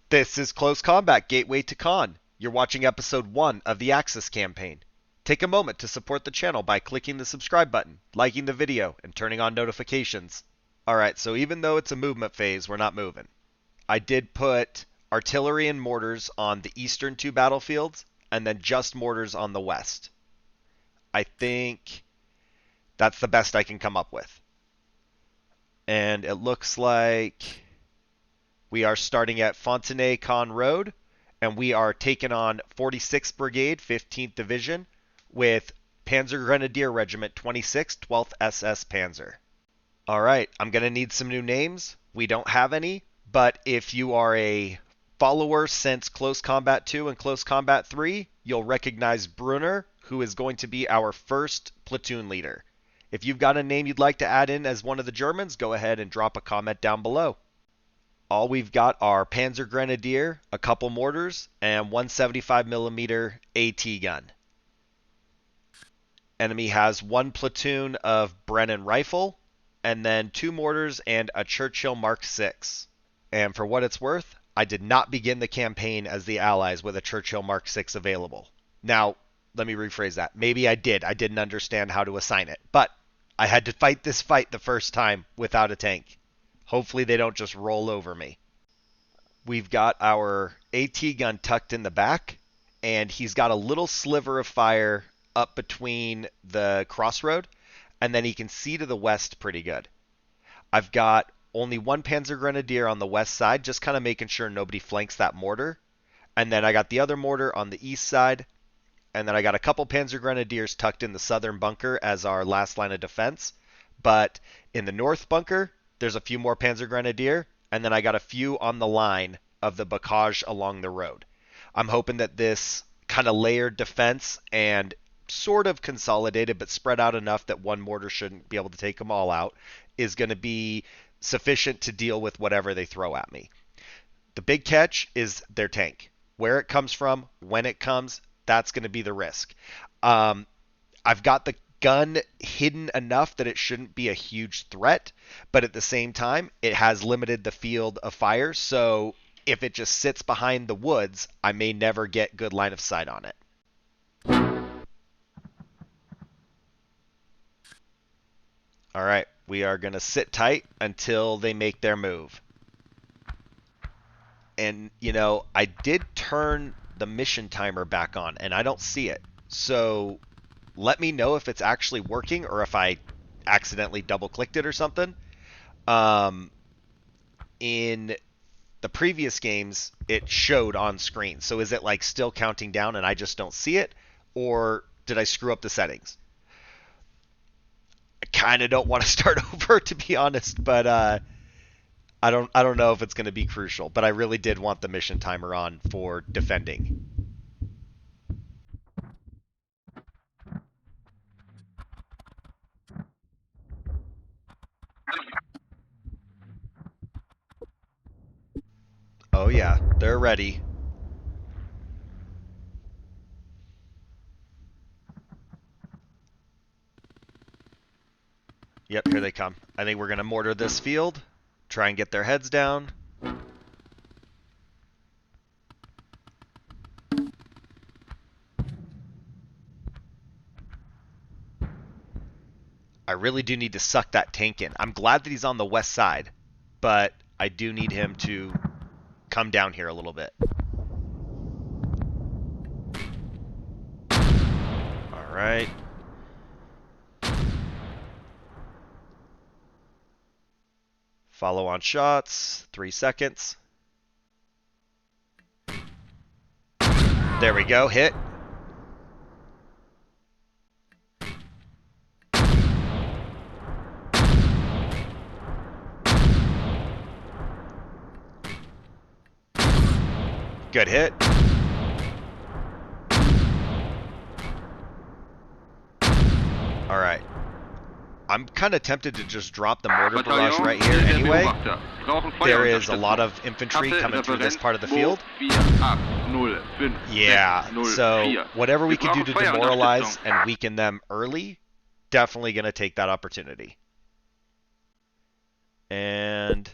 This is Close Combat Gateway to Caen. You're watching episode 1 of the Axis campaign. Take a moment to support the channel by clicking the subscribe button, liking the video, and turning on notifications. Alright, so even though it's a movement phase, we're not moving. I did put artillery and mortars on the eastern two battlefields, and then just mortars on the west. I think that's the best I can come up with. And it looks like we are starting at Fontenay-Caen Road, and we are taking on 46th Brigade, 15th Division, with Panzer Grenadier Regiment 26th, 12th SS Panzer. Alright, I'm going to need some new names. We don't have any, but if you are a follower since Close Combat 2 and Close Combat 3, you'll recognize Brunner, who is going to be our first platoon leader. If you've got a name you'd like to add in as one of the Germans, go ahead and drop a comment down below. All we've got are Panzer Grenadier, a couple mortars, and 175mm AT gun. Enemy has one platoon of Brennan rifle, and then 2 mortars and a Churchill Mark 6. And for what it's worth, I did not begin the campaign as the Allies with a Churchill Mark 6 available. Now, let me rephrase that. Maybe I did. I didn't understand how to assign it. But I had to fight this fight the first time without a tank. Hopefully they don't just roll over me. We've got our AT gun tucked in the back, and he's got a little sliver of fire up between the crossroad, and then he can see to the west pretty good. I've got only one Panzer Grenadier on the west side, just kind of making sure nobody flanks that mortar. And then I got the other mortar on the east side, and then I got a couple Panzer Grenadiers tucked in the southern bunker as our last line of defense. But in the north bunker, there's a few more Panzer Grenadier, and then I got a few on the line of the bocage along the road. I'm hoping that this kind of layered defense and sort of consolidated but spread out enough that one mortar shouldn't be able to take them all out is going to be sufficient to deal with whatever they throw at me. The big catch is their tank. Where it comes from, when it comes, that's going to be the risk. I've got the gun hidden enough that it shouldn't be a huge threat, but at the same time, it has limited the field of fire, so if it just sits behind the woods, I may never get good line of sight on it. Alright, we are going to sit tight until they make their move. And, you know, I did turn the mission timer back on, and I don't see it. So let me know if it's actually working or if I accidentally double-clicked it or something. In the previous games, it showed on screen. So is it, like, still counting down and I just don't see it? Or did I screw up the settings? I kind of don't want to start over, to be honest, but I don't know if it's going to be crucial, but I really did want the mission timer on for defending. Oh yeah, they're ready. Yep, here they come. I think we're going to mortar this field, try and get their heads down. I really do need to suck that tank in. I'm glad that he's on the west side, but I do need him to come down here a little bit. All right. Follow on shots, 3 seconds. There we go, hit. Good hit. All right. I'm kind of tempted to just drop the mortar barrage right here anyway. There is a lot of infantry coming through this part of the field. Yeah, so whatever we can do to demoralize and weaken them early, definitely going to take that opportunity. And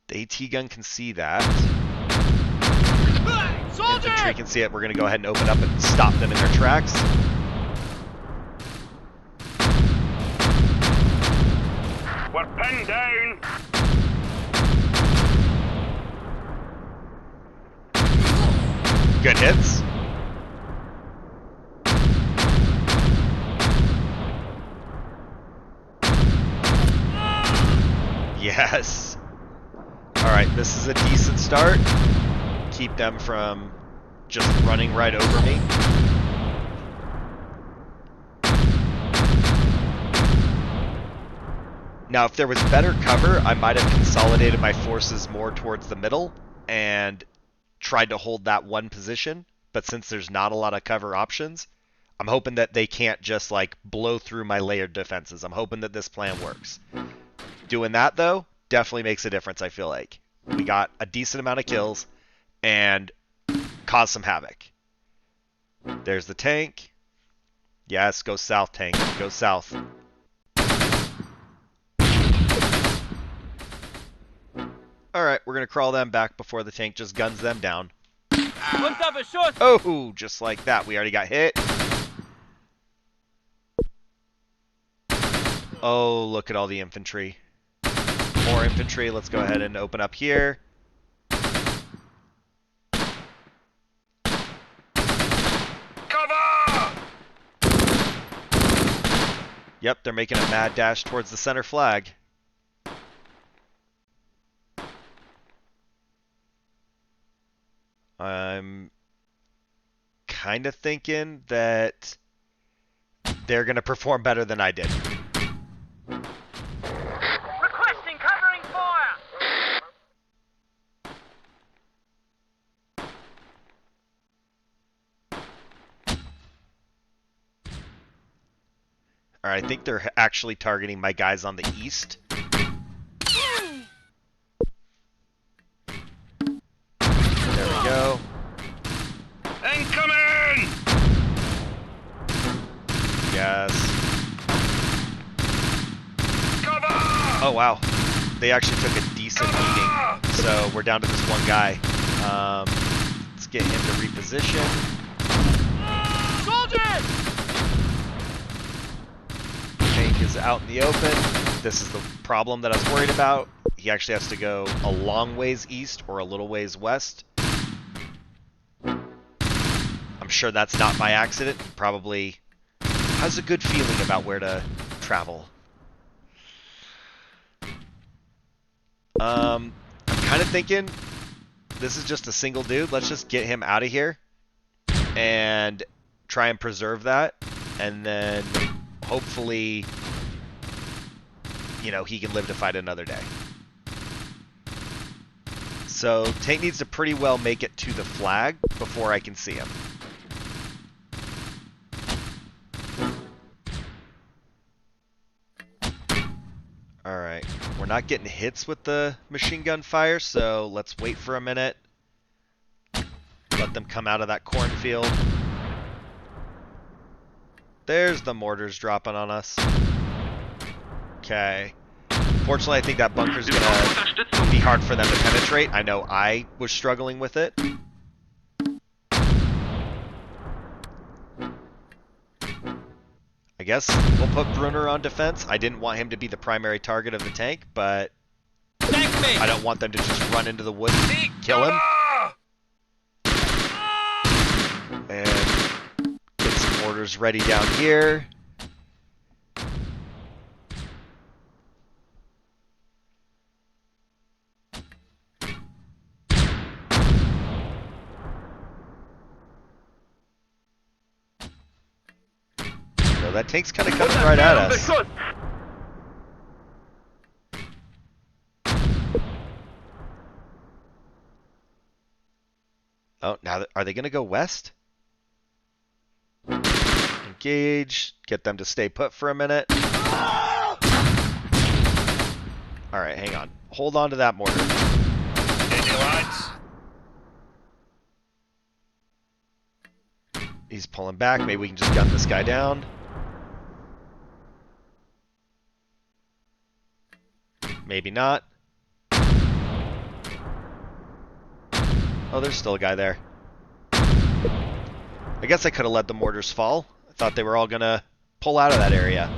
the AT gun can see that. Infantry can see it. We're going to go ahead and open up and stop them in their tracks. We're pinned down. Good hits. Yes. Alright, this is a decent start. Keep them from just running right over me. Now, if there was better cover, I might have consolidated my forces more towards the middle and tried to hold that one position. But since there's not a lot of cover options, I'm hoping that they can't just like blow through my layered defenses. I'm hoping that this plan works. Doing that, though, definitely makes a difference, I feel like. We got a decent amount of kills and caused some havoc. There's the tank. Yes, go south, tank. Go south. Alright, we're going to crawl them back before the tank just guns them down. Oh, just like that. We already got hit. Oh, look at all the infantry. More infantry. Let's go ahead and open up here. Cover! Yep, they're making a mad dash towards the center flag. I'm kind of thinking that they're going to perform better than I did. Requesting covering fire! Alright, I think they're actually targeting my guys on the east. There we go. Incoming! Yes. Cover! Oh, wow. They actually took a decent beating. So we're down to this one guy. Let's get him to reposition. Soldiers! Tank is out in the open. This is the problem that I was worried about. He actually has to go a long ways east or a little ways west. I'm sure that's not by accident. He probably has a good feeling about where to travel. I'm kind of thinking this is just a single dude. Let's just get him out of here and try and preserve that. And then hopefully, you know, he can live to fight another day. So tank needs to pretty well make it to the flag before I can see him. Alright, we're not getting hits with the machine gun fire, so let's wait for a minute. Let them come out of that cornfield. There's the mortars dropping on us. Okay. Fortunately, I think that bunker's gonna be hard for them to penetrate. I know I was struggling with it. I guess we'll put Brunner on defense. I didn't want him to be the primary target of the tank, but I don't want them to just run into the woods and kill him. And get some mortars ready down here. That tank's kind of coming right at us. Oh, now are they going to go west? Engage. Get them to stay put for a minute. Alright, hang on. Hold on to that mortar. He's pulling back. Maybe we can just gun this guy down. Maybe not. Oh, there's still a guy there. I guess I could have let the mortars fall. I thought they were all going to pull out of that area.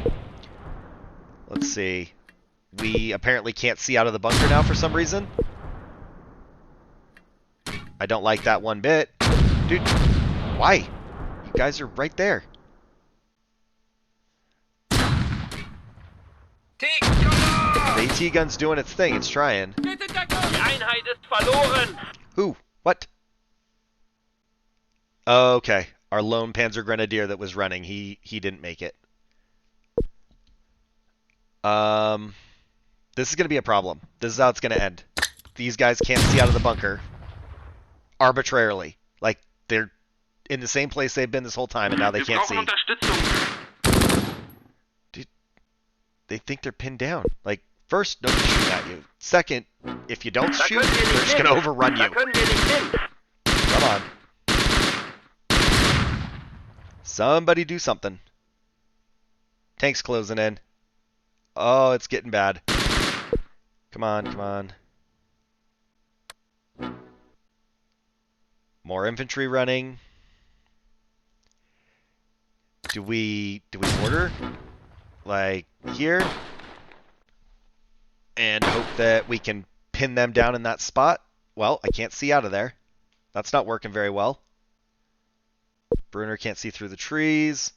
Let's see. We apparently can't see out of the bunker now for some reason. I don't like that one bit. Dude, why? You guys are right there. The AT gun's doing its thing. It's trying. Die Einheit ist verloren! Who? What? Oh, okay. Our lone Panzer Grenadier that was running, he didn't make it. This is going to be a problem. This is how it's going to end. These guys can't see out of the bunker arbitrarily. Like, they're in the same place they've been this whole time, and now they can't see. Dude, they think they're pinned down. Like, first, nobody shoot at you. Second, if you don't shoot, they're just going to overrun you. Come on. Somebody do something. Tank's closing in. Oh, it's getting bad. Come on, come on. More infantry running. Do we mortar? Like here? And hope that we can pin them down in that spot? Well, I can't see out of there. That's not working very well. Brunner can't see through the trees.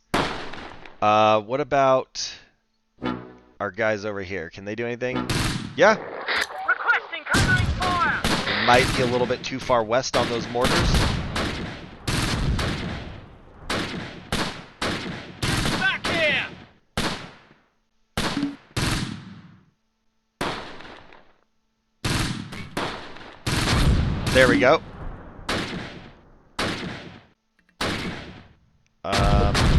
What about our guys over here? Can they do anything? Yeah. Requesting covering fire! It might be a little bit too far west on those mortars. Back here! There we go.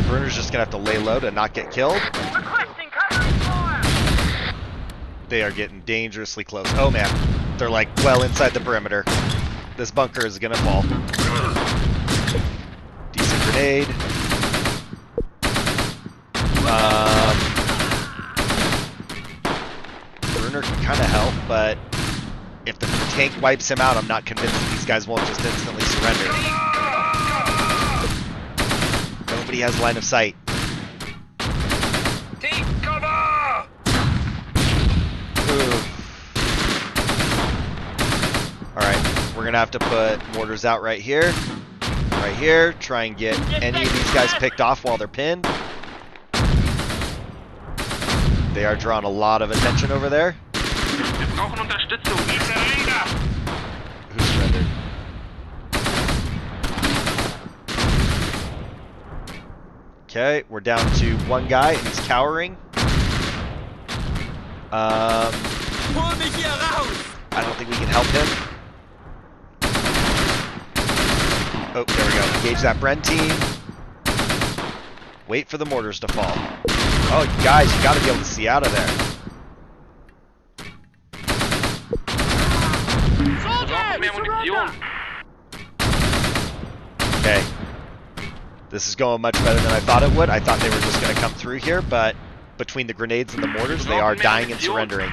Brunner's just going to have to lay low to not get killed. Requesting covering fire! They are getting dangerously close. Oh, man. They're, like, well inside the perimeter. This bunker is going to fall. Decent grenade. Brunner can kind of help, but if the tank wipes him out, I'm not convinced that these guys won't just instantly surrender. Nobody has line of sight. Take cover! Alright, we're going to have to put mortars out right here. Right here. Try and get any of these guys picked off while they're pinned. They are drawing a lot of attention over there. Wir brauchen Unterstützung. Wir surrender! Who surrendered? Okay, we're down to one guy, and he's cowering. I don't think we can help him. Oh, there we go. Engage that Bren team. Wait for the mortars to fall. Oh, guys, you gotta be able to see out of there. Mehr Munition. Okay. This is going much better than I thought it would. I thought they were just going to come through here, but between the grenades and the mortars, they are dying and surrendering.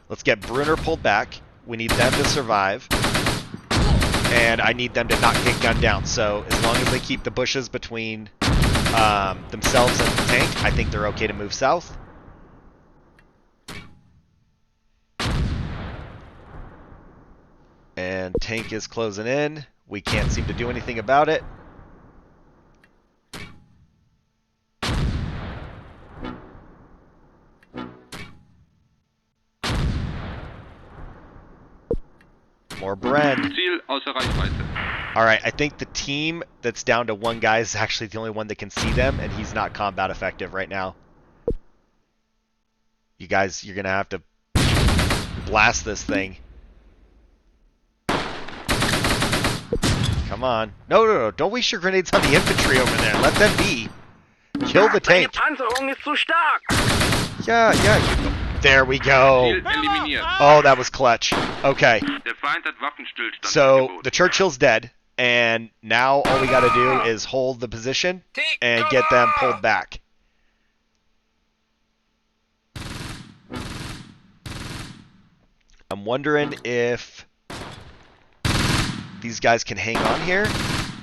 Let's get Brunner pulled back. We need them to survive. And I need them to not get gunned down. So as long as they keep the bushes between themselves and the tank, I think they're okay to move south. And tank is closing in. We can't seem to do anything about it. More Bren. Ziel außer Reichweite. Alright, I think the team that's down to one guy is actually the only one that can see them, and he's not combat effective right now. You guys, you're going to have to blast this thing. Come on. No. Don't waste your grenades on the infantry over there. Let them be. Kill the tank. Panzerung ist zu stark! Yeah. There we go. Ziel eliminiert. Oh, that was clutch. Okay. Der Feind hat Waffenstillstand So angeboten. the Churchill's dead, and now all we got to do is hold the position and get them pulled back. I'm wondering if these guys can hang on here.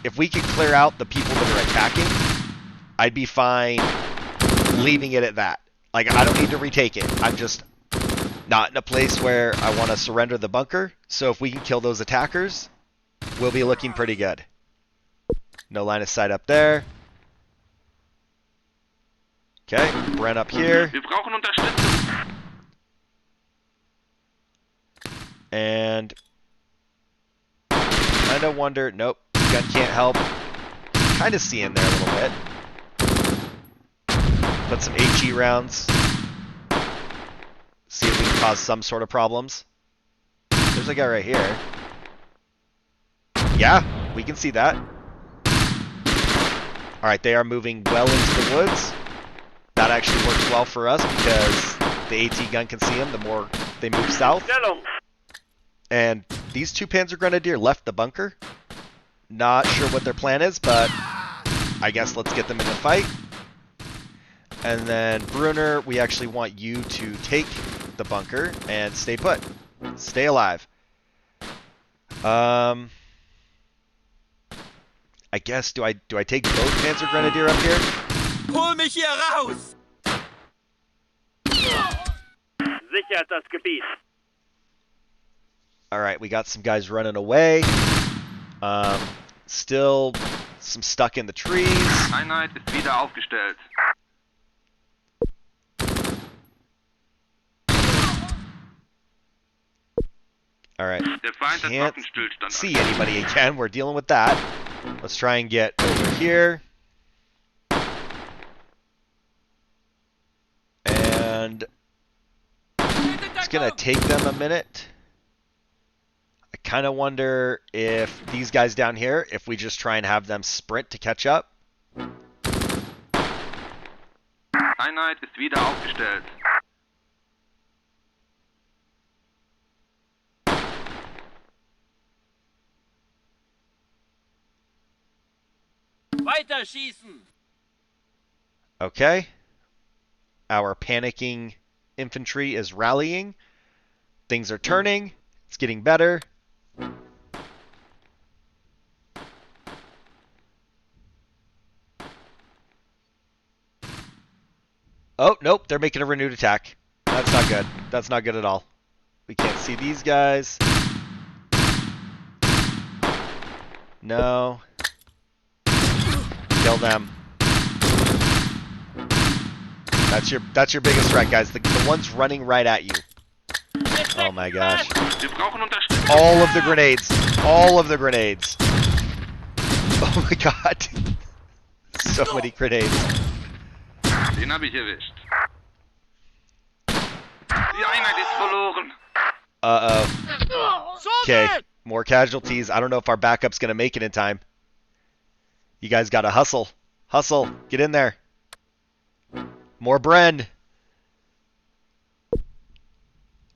If we can clear out the people that are attacking, I'd be fine leaving it at that. Like, I don't need to retake it. I'm just not in a place where I want to surrender the bunker. So if we can kill those attackers, we'll be looking pretty good. No line of sight up there. Okay, Bren up here. Wir brauchen Unterstützung. And kind of wonder, nope, gun can't help. Kind of see in there a little bit. Put some HE rounds. See if we can cause some sort of problems. There's a guy right here. Yeah, we can see that. Alright, they are moving well into the woods. That actually works well for us because the AT gun can see them the more they move south. And these two Panzer Grenadier left the bunker. Not sure what their plan is, but I guess let's get them in the fight. And then Brunner, we actually want you to take the bunker and stay put. Stay alive. I guess, do I take both Panzer Grenadier up here? Hol mich hier raus! Sichert das Gebiet. Alright, we got some guys running away. Still some stuck in the trees. Einheit ist wieder aufgestellt. Alright. Der Feind hat Can't Waffenstillstand see anybody again. We're dealing with that. Let's try and get over here. And it's going to take them a minute. I kind of wonder if these guys down here, if we just try and have them sprint to catch up. Einheit ist wieder aufgestellt. Weiter schießen! Okay. Our panicking infantry is rallying. Things are turning. It's getting better. Oh, nope. They're making a renewed attack. That's not good. That's not good at all. We can't see these guys. No. Kill them. That's your biggest threat, guys. The ones running right at you. Oh my gosh. Wir brauchen Unterstützung. All of the grenades. All of the grenades. Oh my god. So many grenades. Den habe ich erwischt. Die Einheit ist verloren. Uh-oh. Okay. More casualties. I don't know if our backup's going to make it in time. You guys got to hustle. Hustle. Get in there. More Bren.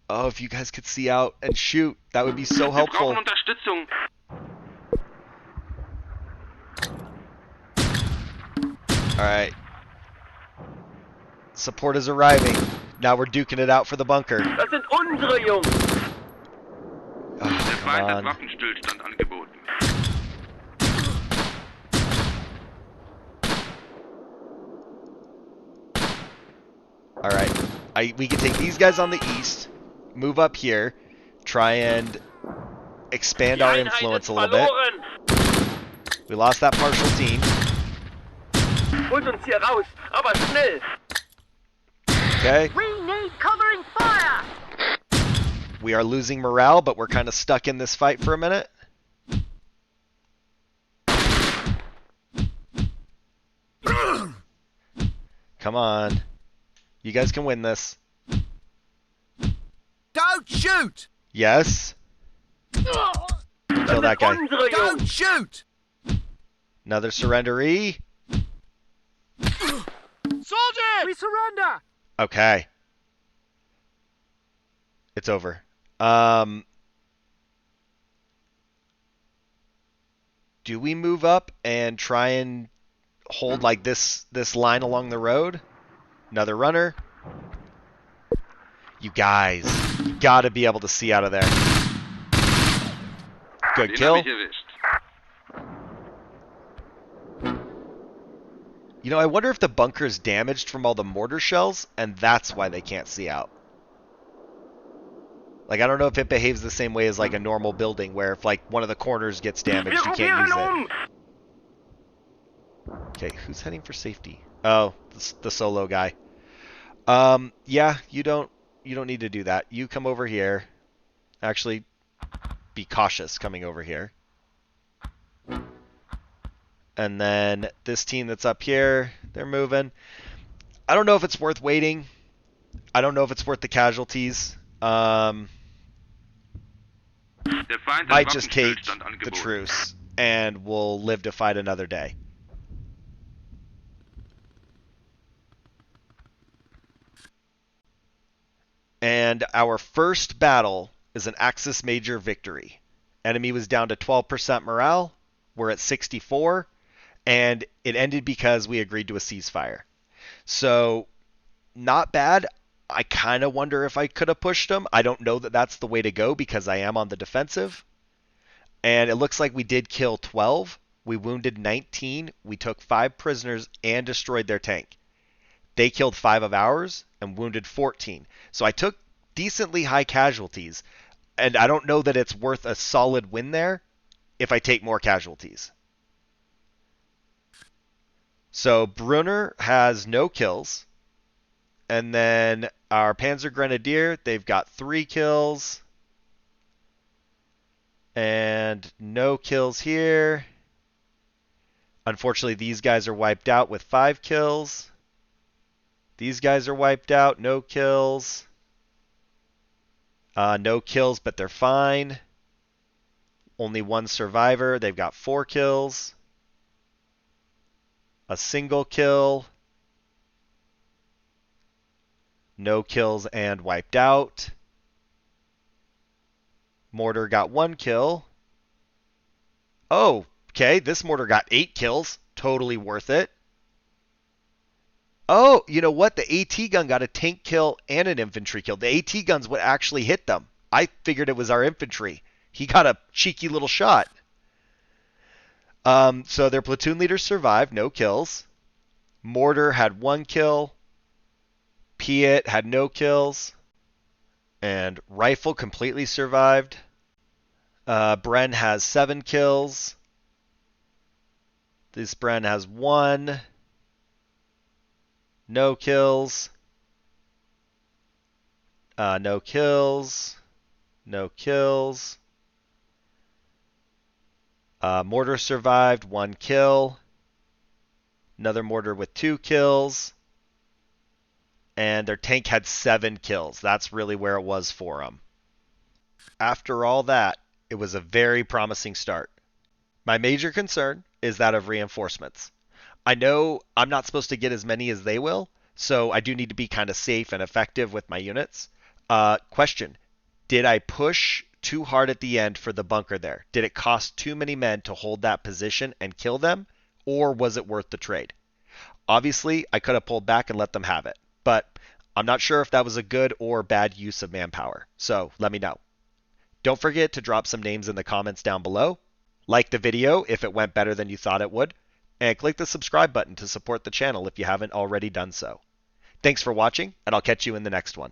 Oh, if you guys could see out and shoot, that would be so Wir helpful. brauchen Unterstützung. Alright. Support is arriving. Now we're duking it out for the bunker. Das sind unsere Jungs. Oh, Der come Feind hat on. Waffenstillstand angeboten. Alright. We can take these guys on the east, move up here, try and expand Die our Einheit influence ist a little bit. verloren. We lost that partial team. Holt uns hier raus, aber schnell. Okay. We need covering fire. We are losing morale, but we're kind of stuck in this fight for a minute. Come on. You guys can win this. Don't shoot! Yes. Kill that guy. Unsere Don't Jungs. shoot! Another surrenderee. Soldiers! We surrender. Okay. It's over. Do we move up and try and hold like this line along the road? Another runner. You guys, you gotta be able to see out of there. Good Den kill. hab ich erwischt. You know, I wonder if the bunker's damaged from all the mortar shells, and that's why they can't see out. Like, I don't know if it behaves the same way as, like, a normal building, where if, like, one of the corners gets Wir damaged, you can't use gruppieren it. Okay, who's heading for safety? Oh, the solo guy. Yeah, you don't need to do that. You come over here. Actually, be cautious coming over here. And then this team that's up here, they're moving. I don't know if it's worth waiting. I don't know if it's worth the casualties. Der Feind hat Might just take Waffenstillstand the angeboten. truce, and we'll live to fight another day. And our first battle is an Axis Major victory. Enemy was down to 12% morale. We're at 64, and it ended because we agreed to a ceasefire. So, not bad. I kind of wonder if I could have pushed them. I don't know that that's the way to go because I am on the defensive. And it looks like we did kill 12. We wounded 19. We took 5 prisoners and destroyed their tank. They killed 5 of ours and wounded 14. So I took decently high casualties. And I don't know that it's worth a solid win there if I take more casualties. So Brunner has no kills. And then our Panzer Grenadier, they've got 3 kills. And no kills here. Unfortunately, these guys are wiped out with 5 kills. These guys are wiped out, no kills. No kills, but they're fine. Only 1 survivor. They've got 4 kills. A single kill. No kills and wiped out. Mortar got 1 kill. Oh, okay. This mortar got 8 kills. Totally worth it. Oh, you know what? The AT gun got a tank kill and an infantry kill. The AT guns would actually hit them. I figured it was our infantry. He got a cheeky little shot. So their platoon leader survived. No kills. Mortar had 1 kill. Piet had no kills. And Rifle completely survived. Bren has 7 kills. This Bren has 1. No kills. No kills. No kills. Mortar survived. 1 kill. Another mortar with 2 kills. And their tank had 7 kills. That's really where it was for them. After all that, it was a very promising start. My major concern is that of reinforcements. I know I'm not supposed to get as many as they will, so I do need to be kind of safe and effective with my units. Question, did I push too hard at the end for the bunker there? Did it cost too many men to hold that position and kill them, or was it worth the trade? Obviously, I could have pulled back and let them have it, but I'm not sure if that was a good or bad use of manpower, so let me know. Don't forget to drop some names in the comments down below. Like the video if it went better than you thought it would, and click the subscribe button to support the channel if you haven't already done so. Thanks for watching, and I'll catch you in the next one.